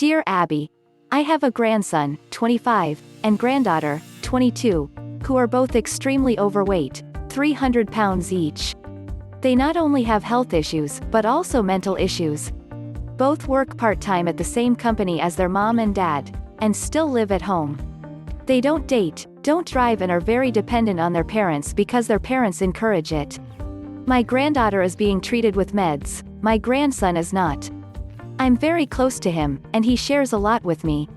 Dear Abby, I have a grandson, 25, and granddaughter, 22, who are both extremely overweight, 300 pounds each. They not only have health issues, but also mental issues. Both work part-time at the same company as their mom and dad, and still live at home. They don't date, don't drive, and are very dependent on their parents because their parents encourage it. My granddaughter is being treated with meds, my grandson is not. I'm very close to him, and he shares a lot with me.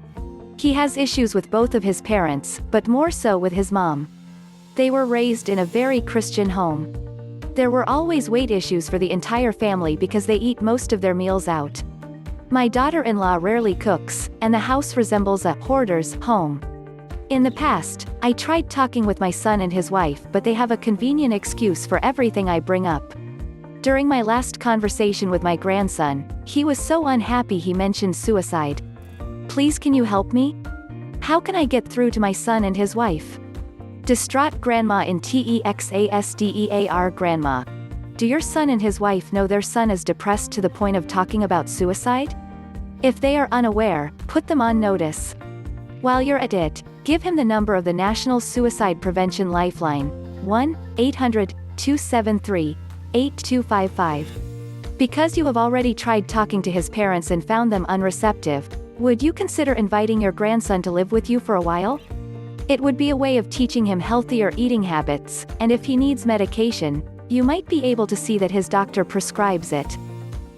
He has issues with both of his parents, but more so with his mom. They were raised in a very Christian home. There were always weight issues for the entire family because they eat most of their meals out. My daughter-in-law rarely cooks, and the house resembles a Hoarders home. In the past, I tried talking with my son and his wife, but they have a convenient excuse for everything I bring up. During my last conversation with my grandson, he was so unhappy he mentioned suicide. Please, can you help me? How can I get through to my son and his wife? Distraught grandma in TEXASDEAR. Grandma, do your son and his wife know their son is depressed to the point of talking about suicide? If they are unaware, put them on notice. While you're at it, give him the number of the National Suicide Prevention Lifeline, 1-800-273-8255. Because you have already tried talking to his parents and found them unreceptive, would you consider inviting your grandson to live with you for a while? It would be a way of teaching him healthier eating habits, and if he needs medication, you might be able to see that his doctor prescribes it.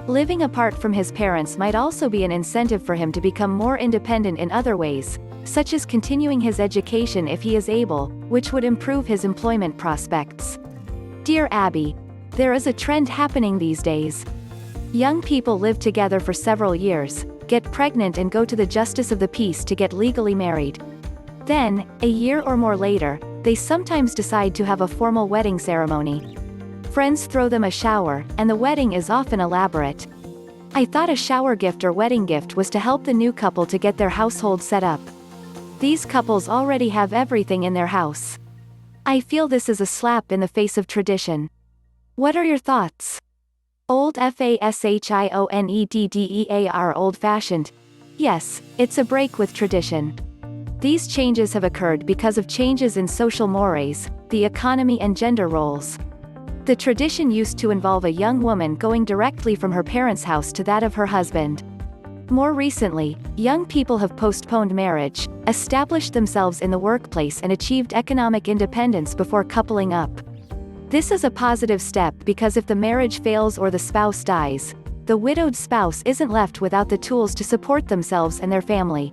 Living apart from his parents might also be an incentive for him to become more independent in other ways, such as continuing his education if he is able, which would improve his employment prospects. Dear Abby, there is a trend happening these days. Young people live together for several years, get pregnant and go to the justice of the peace to get legally married. Then, a year or more later, they sometimes decide to have a formal wedding ceremony. Friends throw them a shower, and the wedding is often elaborate. I thought a shower gift or wedding gift was to help the new couple to get their household set up. These couples already have everything in their house. I feel this is a slap in the face of tradition. What are your thoughts? OLD-FASHIONEDDEAR old-fashioned. Yes, it's a break with tradition. These changes have occurred because of changes in social mores, the economy, and gender roles. The tradition used to involve a young woman going directly from her parents' house to that of her husband. More recently, young people have postponed marriage, established themselves in the workplace, and achieved economic independence before coupling up. This is a positive step because if the marriage fails or the spouse dies, the widowed spouse isn't left without the tools to support themselves and their family.